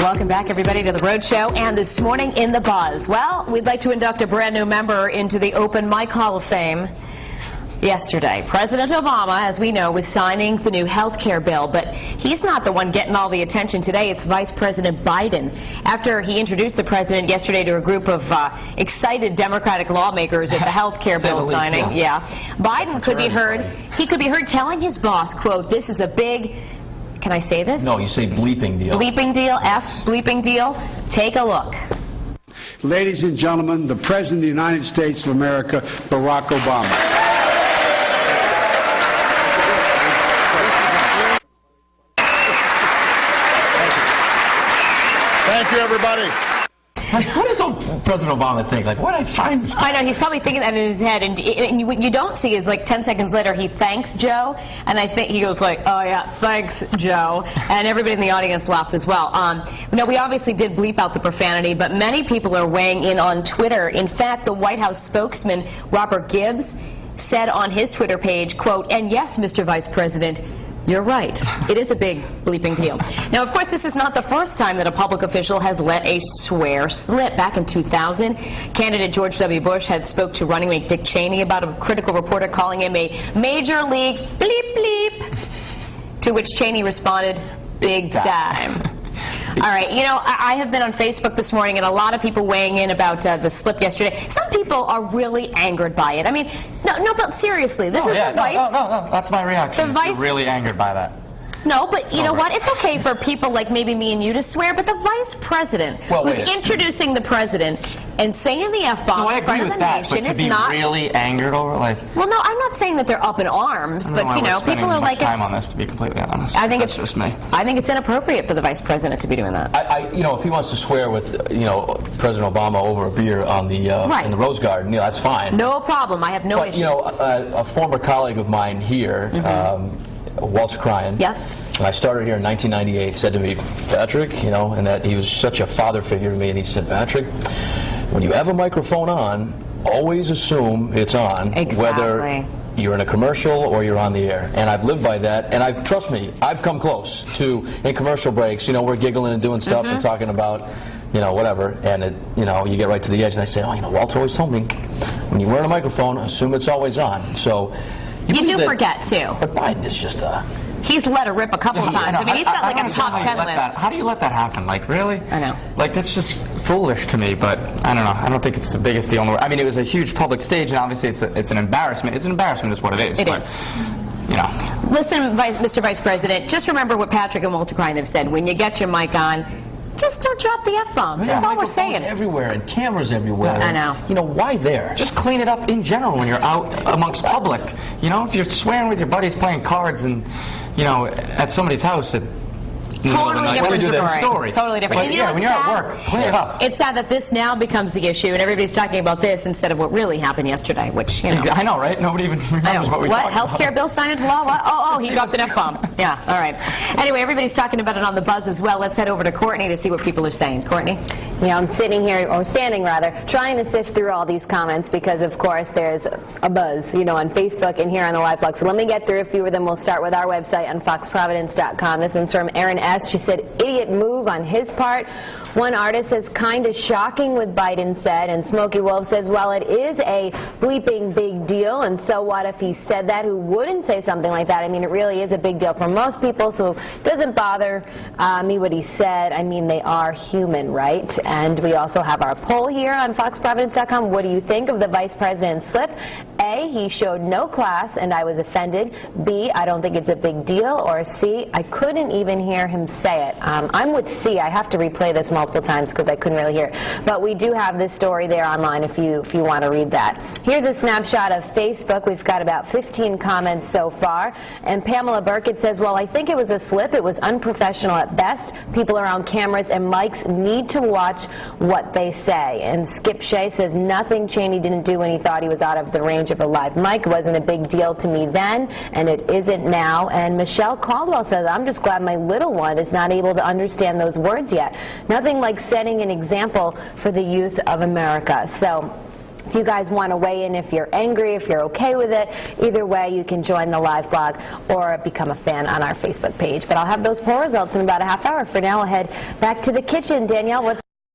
Welcome back, everybody, to The Rhode Show. And this morning in The Buzz, well, we'd like to induct a brand new member into the Open Mic Hall of Fame. Yesterday, President Obama, as we know, was signing the new health care bill, but he's not the one getting all the attention today. It's Vice President Biden. After he introduced the president yesterday to a group of excited Democratic lawmakers at the health care bill signing, Biden could be heard. He could be heard telling his boss, quote, "This is a big," can I say this? No, you say bleeping deal. Bleeping deal, F, bleeping deal. Take a look. Ladies and gentlemen, the President of the United States of America, Barack Obama. Thank you, everybody. What does President Obama think? Like, where did I find this guy? I know, he's probably thinking that in his head, and what you don't see is, like, 10 seconds later, he thanks Joe, and I think he goes like, "Oh yeah, thanks, Joe," and everybody in the audience laughs as well. No, we obviously did bleep out the profanity, but many people are weighing in on Twitter. In fact, the White House spokesman, Robert Gibbs, said on his Twitter page, quote, "And yes, Mr. Vice President, you're right. It is a big bleeping deal." Now, of course, this is not the first time that a public official has let a swear slip. Back in 2000, candidate George W. Bush had spoke to running mate Dick Cheney about a critical reporter calling him a major league bleep bleep, to which Cheney responded, "Big time." All right, you know, I have been on Facebook this morning, and a lot of people weighing in about the slip yesterday. Some people are really angered by it. I mean, no, but seriously, this is the vice. No, that's my reaction. The vice. You're really angered by that. No, but you know what? It's okay for people like maybe me and you to swear, but the vice president who's introducing the president and saying the F-bomb in front of the nation is not really angered over, like. Well, no, I'm not saying that they're up in arms, but you know, people are like, time on this, to be completely honest. I think that's just me. I think it's inappropriate for the vice president to be doing that. You know, if he wants to swear with, you know, President Obama over a beer on the in the Rose Garden, you know, that's fine. No problem. I have no issue. You know, a former colleague of mine here, Walter Cryan. Yeah. When I started here in 1998, said to me, "Patrick," you know, and that he was such a father figure to me, and he said, "Patrick, when you have a microphone on, always assume it's on, whether you're in a commercial or you're on the air." And I've lived by that, and trust me, I've come close to, in commercial breaks, you know, we're giggling and doing stuff and talking about, you know, whatever, and you know, you get right to the edge, and I say, "Oh, you know, Walter always told me, when you wear a microphone, assume it's always on." So you do forget too. But Biden is just a. He's let her rip a couple times. I mean, he's got like a top 10 list. How do you let that happen? Like, really? I know. Like, that's just foolish to me, but I don't know. I don't think it's the biggest deal in the world. I mean, it was a huge public stage, and obviously it's an embarrassment. It's an embarrassment is what it is. It is. You know. Listen, Mr. Vice President, just remember what Patrick and Walter Cryan have said. When you get your mic on, just don't drop the F-bomb. That's all we're saying. Everywhere and cameras everywhere. I know. You know, why there? Just clean it up in general when you're out amongst public. You know, if you're swearing with your buddies playing cards and, you know, at somebody's house at totally different story. Totally different. But, yeah, when you're at work, clean it up. It's sad that this now becomes the issue, and everybody's talking about this instead of what really happened yesterday, which, you know. I know, right? Nobody even remembers what we talked about. What? Healthcare bill signed into law? What? Oh, he dropped an F-bomb. Yeah, all right. Anyway, everybody's talking about it on The Buzz as well. Let's head over to Courtney to see what people are saying. Courtney? Yeah, I'm sitting here, or standing rather, trying to sift through all these comments because, of course, there's a buzz, you know, on Facebook and here on the live blog. So let me get through a few of them. We'll start with our website on foxprovidence.com. This one's from Aaron S. She said, "Idiot move on his part." One artist says, "Kind of shocking what Biden said." And Smokey Wolf says, "Well, it is a bleeping big deal, and so what if he said that? Who wouldn't say something like that? I mean, it really is a big deal for most people, so it doesn't bother me what he said. I mean, they are human, right?" And we also have our poll here on foxprovidence.com. What do you think of the vice president's slip? A, he showed no class and I was offended. B, I don't think it's a big deal. Or C, I couldn't even hear him say it. I'm with C. I have to replay this multiple times because I couldn't really hear it. But we do have this story there online if you want to read that. Here's a snapshot of Facebook. We've got about 15 comments so far. And Pamela Burkett says, "Well, I think it was a slip. It was unprofessional at best. People around cameras and mics need to watch what they say." And Skip Shea says, "Nothing Cheney didn't do when he thought he was out of the range of a live mic. It wasn't a big deal to me then, and it isn't now." And Michelle Caldwell says, "I'm just glad my little one is not able to understand those words yet. Nothing like setting an example for the youth of America." So If you guys want to weigh in, if you're angry, if you're okay with it, either way, you can join the live blog or become a fan on our Facebook page. But I'll have those poll results in about a half hour. For now, I'll head back to the kitchen. Danielle, what's